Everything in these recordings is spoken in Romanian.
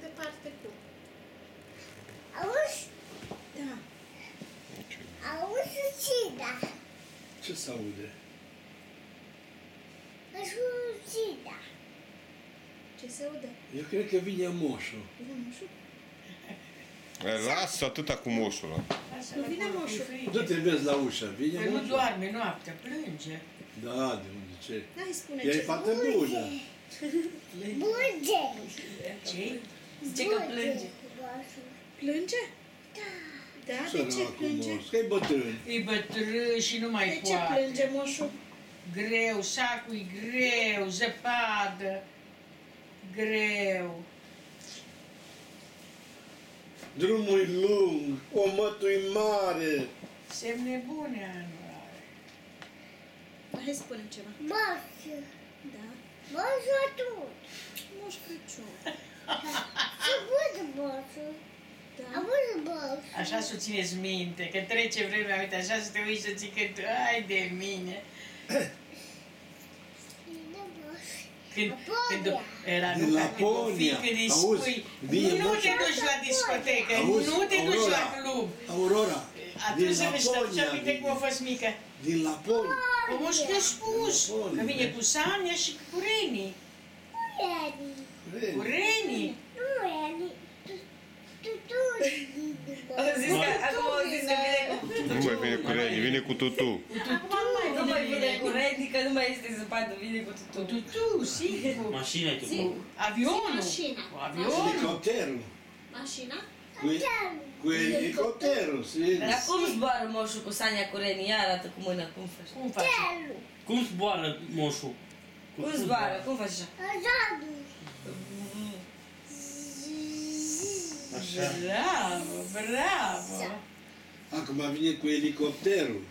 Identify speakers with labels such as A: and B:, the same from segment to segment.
A: departe cu.
B: Auzi?
A: Da.
B: Auzi Cida.
C: Ce se aude?
B: Cida.
A: Ce se aude?
C: Eu cred că vine moșul.
A: Vine moșul?
D: Lasă atâta cu moșul ăla.
A: Nu vine moșul.
C: Du-te, vezi la ușă, vine
E: Păi nu
C: moșul?
E: doarme noaptea, plânge.
C: Da, de unde, ce?
A: Hai, spune
C: Ea e
A: ce.
C: fată bună.
B: Bulge.
E: Ce?
F: Zice că plânge.
A: Plânge? Da, de ce
C: Săracul
A: plânge?
C: moș, că e bătrân.
E: E bătrân și nu mai
A: De ce
E: poate.
A: plânge moșul?
E: Greu, sacul e greu, zăpadă. Greu.
C: Drumul e lung, omătul e mare.
E: Semne bune anul are.
A: Hai, spune ceva.
B: Moșu.
A: Da.
B: Moșu atunci.
A: Moș Crăciun.
B: Ce bun moșu.
A: Da.
B: Auzi moșu.
E: Așa să o țineți minte, că trece vremea, uite, așa să te uiți să zici că ai de mine. Când era
C: Din
E: Luca, când o fi,
C: Laponia.
E: când îi
C: Auzi,
E: spui,
C: vine
E: nu
C: moșul.
E: te duci la discotecă,
C: Auzi,
E: nu te duci la
C: Aurora,
E: club.
C: Aurora,
E: Atunci să vezi,
C: Laponia
E: să uite cum a fost mică.
C: Din Laponia.
E: Cum a spus,
C: Laponia.
E: că vine cu Sania și cu Reni. Cu Reni.
B: Nu Reni. Tu.
F: Au zis că, acum au zis că vine cu tutu.
D: Nu mai vine cu Reni, vine cu tutu.
F: Nu mai vine cu Reni, că nu mai este zăpadă, vine cu
E: Cu
F: tutu.
E: tutu, sigur.
G: Mașina e tu.
E: Cu avionul.
A: Mașina.
E: Cu avionul.
C: Elicopterul.
A: Mașina?
C: Cu elicopterul,
F: Dar cum zboară moșul cu Sania cu Reni? Ia arată cu mâna, cum faci?
E: Cum faci?
G: Cum zboară moșul?
F: Cum zboară? Cum faci așa?
G: Așa.
E: Bravo, bravo.
C: Acum vine cu elicopterul.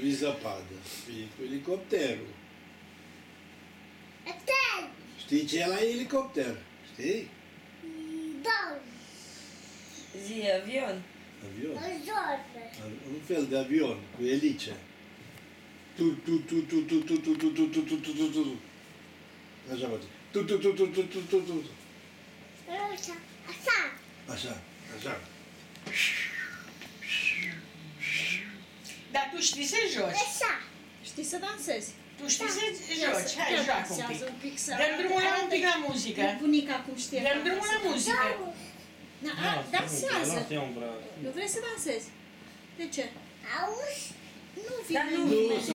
C: Nu-i zăpadă. Vine cu elicopterul. Știi ce e la elicopter? Știi?
F: Zi, avion.
C: Avion. Un fel de avion cu elice. Tu. Așa face. Tu. Așa.
E: Dar tu știi să joci.
A: Știi să dansezi?
E: Tu știi să joci. Hai, joacă un pic.
A: Dansează un pic să
E: Dăm drumul la un pic la muzică.
A: Bunica cum știe.
E: Dăm drumul la muzică.
A: Dansează.
G: Lasă-i un braț.
A: Nu vrei să dansezi? De ce?
B: Auzi?
A: Nu
F: Dar
A: vine
F: nu
A: nimeni.
C: Nu,